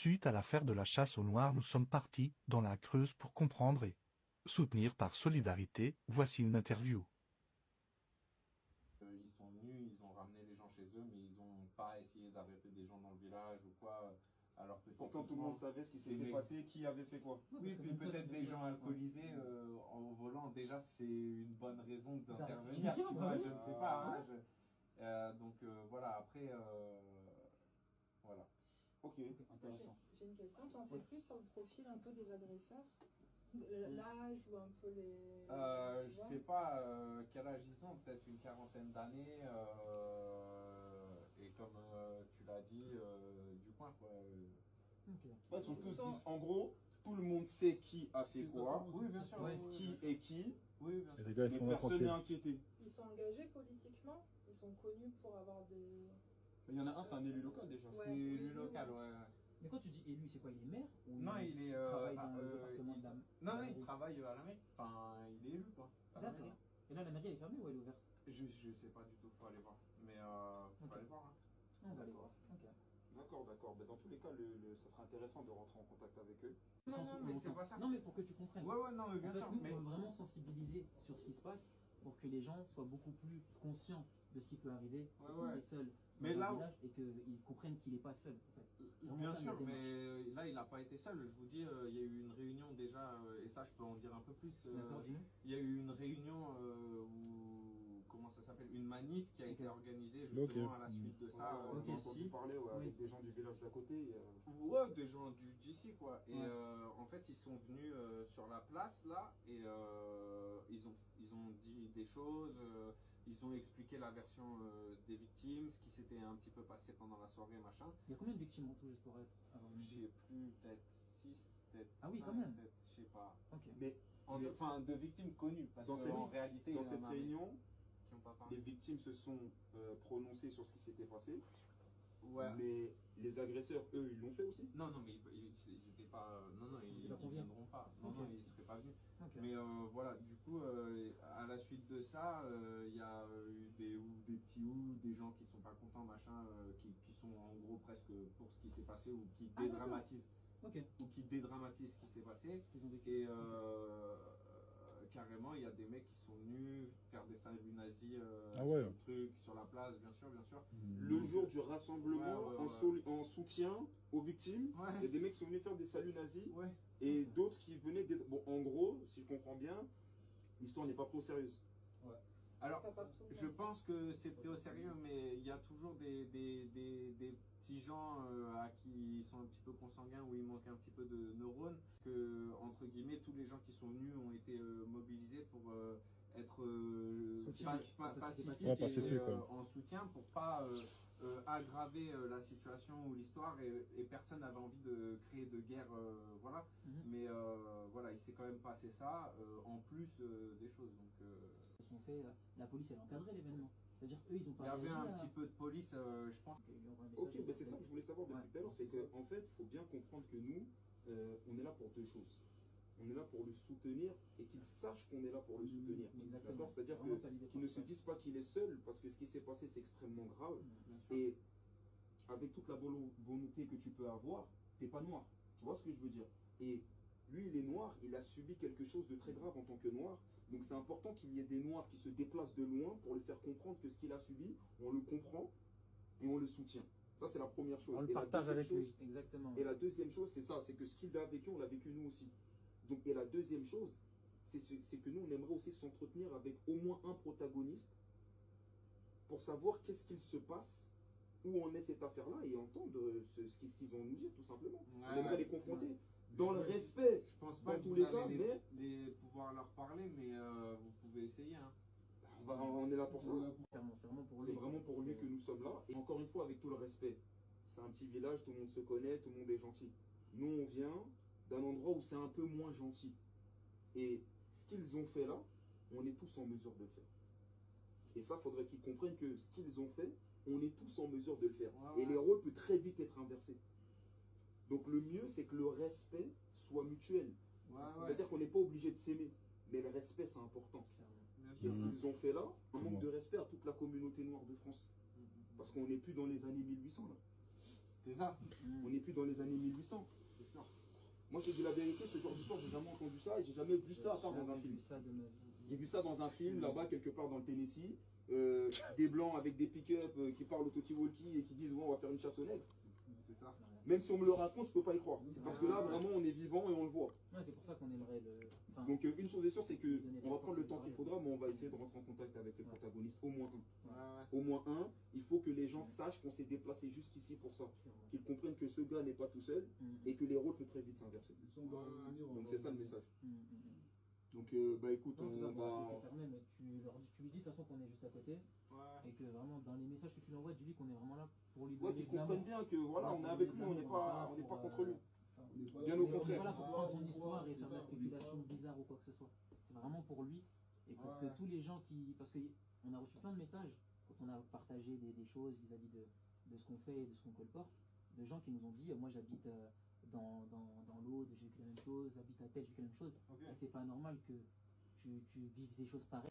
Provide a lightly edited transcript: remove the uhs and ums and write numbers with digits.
Suite à l'affaire de la chasse aux Noirs, nous sommes partis dans la Creuse pour comprendre et soutenir par solidarité. Voici une interview. Ils sont venus, ils ont ramené les gens chez eux, mais ils n'ont pas essayé d'arrêter des gens dans le village ou quoi. Alors que pourtant tout le monde savait ce qui s'était passé, qui avait fait quoi. Oui, puis peut-être des gens alcoolisés en volant, déjà c'est une bonne raison d'intervenir, tu vois, je ne sais pas. Hein, donc voilà, après, voilà. Ok, intéressant. J'ai une question, tu en sais plus sur le profil un peu des agresseurs? L'âge ou un peu les... je sais pas quel âge ils ont, peut-être une quarantaine d'années, et comme tu l'as dit, du coin quoi. Okay. Ouais, ils sont tous 10. En gros, tout le monde sait qui a fait quoi, oui, bien sûr, qui est qui, oui, bien sûr. Les gars, ils mais sont personne n'est inquiété. Ils sont engagés politiquement? Ils sont connus pour avoir des... Il y en a un, c'est un élu local déjà. Ouais, c'est élu local, ouais. Mais quand tu dis élu, c'est quoi? Il est maire ou non, il est travaille dans le département de la... Non, il travaille à la mairie. Enfin, il est élu, quoi. D'accord. Et là, la mairie, elle est fermée ou elle est ouverte? Je sais pas du tout, faut aller voir. Mais faut aller voir. Hein. On va aller voir. Ok. D'accord. Mais dans tous les cas, ça serait intéressant de rentrer en contact avec eux. Non, mais c'est pas ça. Non, mais pour que tu comprennes. Ouais, non, mais bien sûr. Nous, on veut vraiment sensibiliser sur ce qui se passe pour que les gens soient beaucoup plus conscients de ce qui peut arriver, qu'il est seul dans un village et qu'ils comprennent qu'il n'est pas seul. En fait. Bien sûr, mais là il n'a pas été seul. Je vous dis, il y a eu une réunion déjà, et ça je peux en dire un peu plus. Il y a eu une réunion où, comment ça s'appelle, une manif qui a été organisée justement à la suite de ça. On a entendu parler avec des gens du village d'à côté. Ouais, des gens d'ici quoi. Et en fait ils sont venus sur la place là et ils ont dit des choses. Ils ont expliqué la version des victimes, ce qui s'était un petit peu passé pendant la soirée, machin. Il y a combien de victimes en tout, juste pour être... Je sais plus, peut-être 6, peut-être 5, oui, quand même. je sais pas. Okay. Enfin, de victimes connues, parce qu'en réalité... Dans cette réunion, les victimes se sont prononcées sur ce qui s'était passé. Ouais. Mais les agresseurs, eux, ils l'ont fait aussi? Non, mais ils n'étaient pas... Non, ils ne viendront pas. Non, ils ne seraient pas venus. Okay. Mais voilà, du coup, à la suite de ça, il y a eu des petits des gens qui sont pas contents, machin, qui sont en gros presque pour ce qui s'est passé ou qui dédramatisent. Ou qui dédramatisent ce qui s'est passé. Et carrément, il y a des mecs qui sont venus faire des saluts nazis truc sur la place, bien sûr. Le jour du rassemblement, en soutien aux victimes, il y a des mecs qui sont venus faire des saluts nazis et d'autres qui venaient... Bon, en gros, si je comprends bien, l'histoire n'est pas prise au sérieux. Alors, je pense que c'est pris au sérieux, mais il y a toujours des petits gens à qui ils sont un petit peu consanguins, où il manque un petit peu de neurones, que, entre guillemets, tous les gens qui sont venus ont été mobilisés pour être pacifiques et en soutien, pour pas aggraver la situation ou l'histoire, et personne n'avait envie de créer de guerre, voilà. Mais voilà, il s'est quand même passé ça, en plus des choses, donc... La police, elle a encadré l'événement. C'est-à-dire eux, ils ont pas réagi. Il y avait un petit peu de police, je pense. Ok, mais c'est ça que je voulais savoir depuis tout à l'heure, c'est qu'en fait, il faut bien comprendre que nous, on est là pour deux choses. On est là pour le soutenir et qu'il sache qu'on est là pour le soutenir. D'accord? C'est-à-dire qu'il ne se dise pas qu'il est seul, parce que ce qui s'est passé, c'est extrêmement grave. Et avec toute la volonté que tu peux avoir, t'es pas noir. Tu vois ce que je veux dire? Et lui, il est noir, il a subi quelque chose de très grave en tant que noir. Donc c'est important qu'il y ait des noirs qui se déplacent de loin pour lui faire comprendre que ce qu'il a subi, on le comprend et on le soutient. Ça, c'est la première chose. On le partage avec lui. Exactement. Et la deuxième chose, c'est ça, c'est que ce qu'il a vécu, on l'a vécu nous aussi. Donc, et la deuxième chose, c'est que nous, on aimerait aussi s'entretenir avec au moins un protagoniste pour savoir qu'est-ce qu'il se passe, où en est cette affaire-là, et entendre ce qu'ils ont à nous dire, tout simplement. On aimerait les confronter. Dans le respect, je pense pas dans tous les cas, mais pouvoir leur parler, mais vous pouvez essayer. Hein. On est là pour ça. C'est vraiment pour lui que nous sommes là. Et encore une fois, avec tout le respect, c'est un petit village, tout le monde se connaît, tout le monde est gentil. Nous, on vient d'un endroit où c'est un peu moins gentil. Et ce qu'ils ont fait là, on est tous en mesure de le faire. Et ça, il faudrait qu'ils comprennent que ce qu'ils ont fait, on est tous en mesure de le faire. Et les rôles peuvent très vite être inversés. Donc le mieux, c'est que le respect soit mutuel. C'est-à-dire qu'on n'est pas obligé de s'aimer. Mais le respect, c'est important. Et ce qu'ils ont fait là, un manque de respect à toute la communauté noire de France. Parce qu'on n'est plus dans les années 1800 là. C'est ça. On n'est plus dans les années 1800. Moi, je te dis la vérité, ce genre d'histoire, j'ai jamais entendu ça et j'ai jamais vu ça à part dans un film. J'ai vu ça dans un film, là-bas, quelque part dans le Tennessee. Des blancs avec des pick-up qui parlent au talkie-walkie et qui disent ouais, on va faire une chasse aux nègres. C'est ça. Même si on me le raconte, je peux pas y croire. C'est parce que là, vraiment, on est vivant et on le voit. Ouais, c'est pour ça qu'on aimerait le. Enfin, donc, une chose est sûre, c'est que on va prendre le temps qu'il faudra, mais on va essayer de rentrer en contact avec les protagonistes, au moins un. Au moins un. Il faut que les gens sachent qu'on s'est déplacé jusqu'ici pour ça. Qu'ils comprennent que ce gars n'est pas tout seul et que les rôles peuvent très vite s'inverser. Donc, c'est ça le message. Donc, bah écoute, on va. C'est fermé, mais tu lui dis de toute façon qu'on est juste à côté. Et que vraiment, dans les messages que tu lui envoies, dis-lui qu'on est vraiment là pour lui donner. Ouais, qu'ils comprennent bien que voilà, on est avec lui, on n'est pas contre lui. Bien au contraire. On est pas là pour prendre son histoire et faire de la spéculation bizarre ou quoi que ce soit. C'est vraiment pour lui et pour que tous les gens qui. Parce qu'on a reçu plein de messages quand on a partagé des choses vis-à-vis de ce qu'on fait et de ce qu'on colporte, de gens qui nous ont dit moi j'habite dans l'Aude, j'ai vécu la même chose, j'habite à Pelle, j'ai vécu la même chose. Et c'est pas normal que tu vives des choses pareilles.